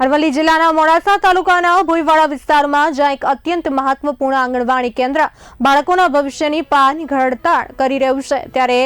અરવલ્લી જિલ્લાના મોડાસા તાલુકાના ભોઈવાડા વિસ્તારમાં જ્યાં એક અત્યંત મહત્વપૂર્ણ આંગણવાડી કેન્દ્ર બાળકોના ભવિષ્યની પાની ઘડતર કરી રહ્યું છે, ત્યારે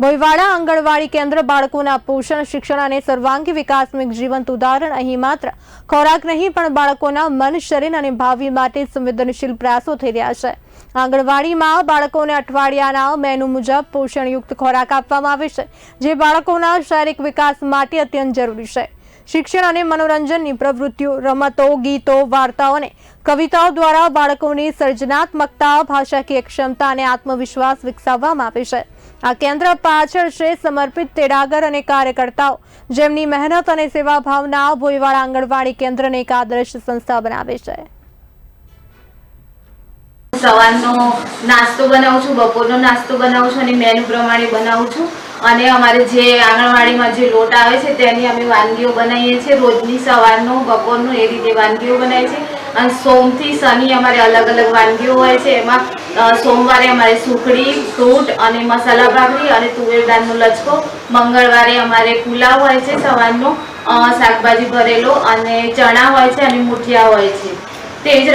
ભોઈવાડા આંગણવાડી કેન્દ્ર બાળકોના પોષણ, શિક્ષણ અને સર્વાંગી વિકાસનું એક જીવંત ઉદાહરણ. અહીં માત્ર ખોરાક નહીં પણ બાળકોના મન, શરીર અને ભાવિ માટે સંવેદનશીલ પ્રયાસો થઈ રહ્યા છે. આંગણવાડીમાં બાળકોને અઠવાડિયાના મેનુ મુજબ પોષણયુક્ત ખોરાક આપવામાં આવે છે, જે બાળકોના શારીરિક વિકાસ માટે અત્યંત જરૂરી છે. શિક્ષણ અને મનોરંજનની પ્રવૃત્તિઓ, રમતો, ગીતો, વાર્તાઓ અને કવિતાઓ દ્વારા બાળકોની સર્જનાત્મકતા, ભાષાકીય ક્ષમતા અને આત્મવિશ્વાસ વિકસાવવામાં આવે છે. આ કેન્દ્ર પાછળ છે સમર્પિત તેડાગર અને કાર્યકર્તાઓ, જેમની મહેનત અને સેવા ભાવના ભોઈવાડા આંગણવાડી કેન્દ્રને એક આદર્શ સંસ્થા બનાવે છે. સવારનો નાસ્તો બનાવું છું, બપોરનો નાસ્તો બનાવું છું અને મેનુ પ્રમાણે બનાવું છું. અને અમારે જે આંગણવાડીમાં જે લોટ આવે છે તેની અમે વાનગીઓ બનાવીએ છીએ. રોજની સવારનો, બપોરનો એ રીતે વાનગીઓ બનાવીએ છીએ. અને સોમથી શનિ અમારે અલગ અલગ વાનગીઓ હોય છે. એમાં સોમવારે અમારે સુખડી, ફ્રૂટ અને મસાલા ભાખરી અને તુવેર દાળનો લચકો. મંગળવારે અમારે પુલાવ હોય છે સવારનો, શાકભાજી ભરેલો, અને ચણા હોય છે અને મુઠિયા હોય છે. તે જ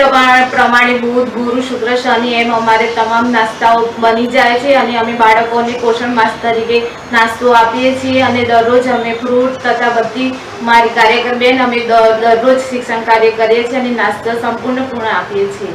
પ્રમાણે બુધ, ગુરુ, શુક્ર, શનિ એમ અમારે તમામ નાસ્તાઓ બની જાય છે. અને અમે બાળકોને પોષણ માસ તરીકે નાસ્તો આપીએ છીએ. અને દરરોજ અમે ફ્રૂટ તથા બધી મારી કાર્યકર બેન અમે દરરોજ શિક્ષણ કાર્ય કરીએ છીએ અને નાસ્તો સંપૂર્ણ આપીએ છીએ.